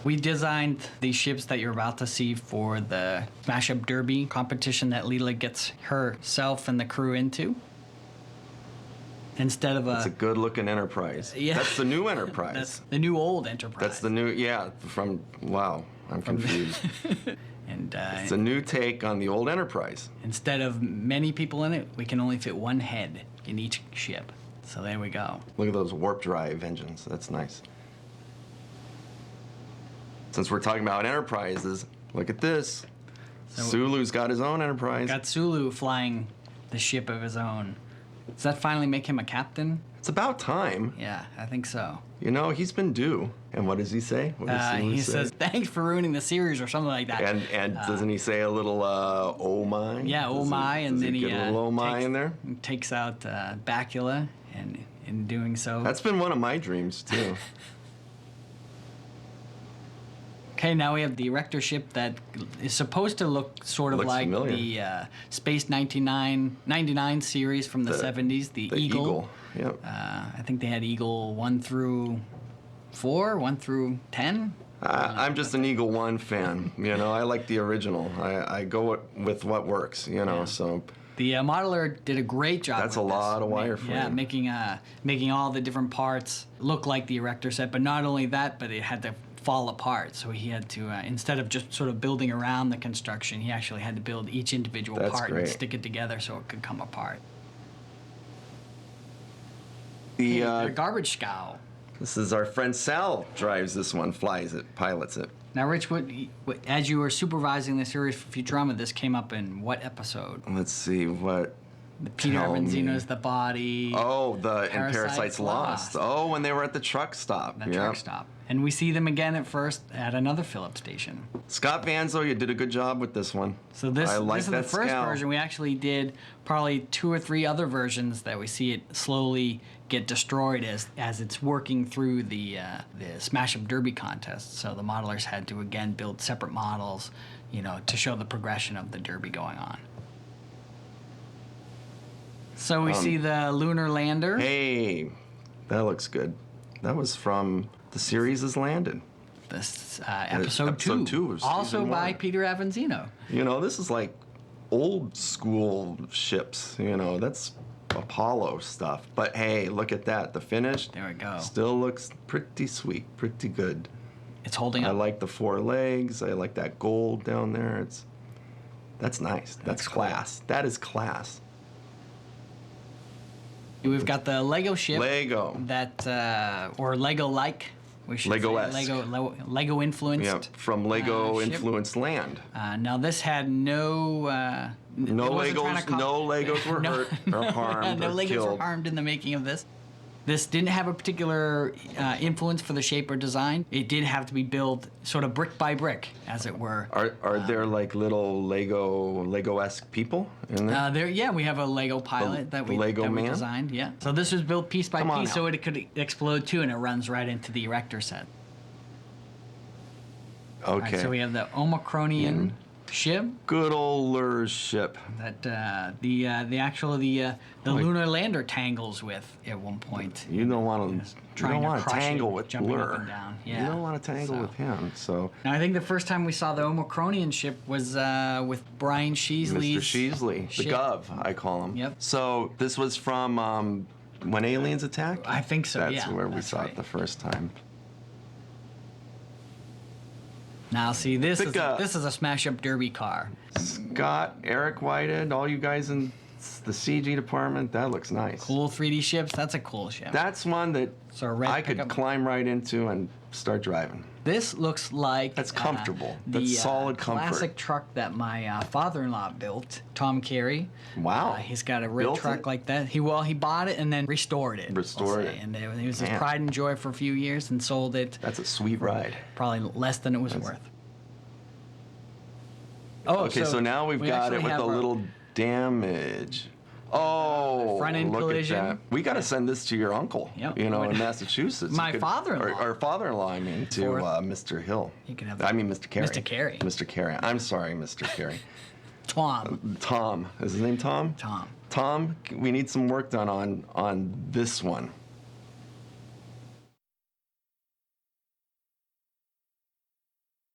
We designed these ships that you're about to see for the Smash Up Derby competition that Leela gets herself and the crew into. Instead of It's a good-looking Enterprise. Yeah. That's the new Enterprise. That's the new old Enterprise. That's the new, wow, I'm confused. And it's a new take on the old Enterprise. Instead of many people in it, we can only fit one head in each ship. So there we go. Look at those warp drive engines. That's nice. Since we're talking about Enterprises, look at this. So Sulu's got his own Enterprise. Got Sulu flying the ship of his own. Does that finally make him a captain? It's about time. Yeah, I think so. You know, he's been due. And what does he say? What does Sulu he say? says, thanks for ruining the series or something like that. And doesn't he say a little, oh my? Yeah, oh my, and then he get a little oh my in there? Takes out Bakula, and in doing so... That's been one of my dreams, too. Okay, now we have the Erector ship that is supposed to look sort of like familiar. the Space 99 series from the 70s, the Eagle. Yep. I think they had Eagle 1 through 4, 1 through 10. I'm just an Eagle 1 fan. You know, I like the original. I go with what works, you know, so... The modeler did a great job. That's a lot of wireframe. Yeah, making all the different parts look like the Erector set, but not only that, but it had to fall apart. So he had to, instead of just sort of building around the construction, he actually had to build each individual part and stick it together so it could come apart. The garbage scow. This is our friend Sal drives this one, flies it, pilots it. Now, Rich, as you were supervising the series for Futurama, this came up in what episode? Let's see, what... Peter Avanzino's The Body. Oh, and Parasites Lost. Oh, when they were at the truck stop. The truck stop. And we see them again at another Phillips station. Scott Vanzo, you did a good job with this one. So this is the first version. We actually did probably 2 or 3 other versions that we see it slowly get destroyed as it's working through the Smash Up Derby contest. So the modelers had to again build separate models, you know, to show the progression of the derby going on. So we see the lunar lander. Hey, that looks good. That was from the series Is Landed. This episode 2 also by Peter Avanzino. You know, this is like old school ships. You know, that's Apollo stuff. But hey, look at that. The finish. There we go. Still looks pretty sweet, pretty good. It's holding up. I like the 4 legs. I like that gold down there. That's nice. That's class. Cool. That is class. We've got the Lego ship. Lego. That, or Lego-like, we should Lego-esque. say. Lego-influenced. Yeah, from Lego-influenced land. Now, this had no Legos were hurt or harmed no or Legos killed. were harmed in the making of this. This didn't have a particular influence for the shape or design. It did have to be built sort of brick by brick, as it were. Are there like little Lego-esque people in there? Yeah, we have a Lego pilot that we designed. Yeah. So this was built piece by piece, so it could explode too, and it runs right into the Erector set. Okay. Right, so we have the Omicronian ship. Good old Lur's ship. That the lunar lander tangles with at one point. You don't want to tangle with Lur. Yeah. You don't want to tangle with him. So now I think the first time we saw the Omicronian ship was with Brian Sheasley's Mr. Sheasley, the Gov, I call him. Yep. So this was from When Aliens Attack? I think so. That's where we saw it the first time. Now, see, this is a smash-up derby car. Scott, Eric Whitehead, all you guys in the CG department, that looks nice. Cool 3D ships. That's a cool ship. That's one that I could climb right into and start driving. This looks like that's comfortable. That's solid comfort. Classic truck that my father-in-law built, Tom Carey. Wow. He's got a red truck like that. He bought it and then restored it. And it was his pride and joy for a few years and sold it. That's a sweet ride. Probably less than it was worth. Oh, okay, so now we've got it with a little damage. Oh, front end collision. At that. We got to send this to your uncle. Yep. You know, in Massachusetts. My father-in-law. Or father-in-law, I mean, to Mr. Hill. You can have. I mean, Mr. Carey. Mr. Carey. Mr. Carey. I'm sorry, Mr. Carey. Tom. Tom. Is his name Tom? Tom. Tom, we need some work done on this one.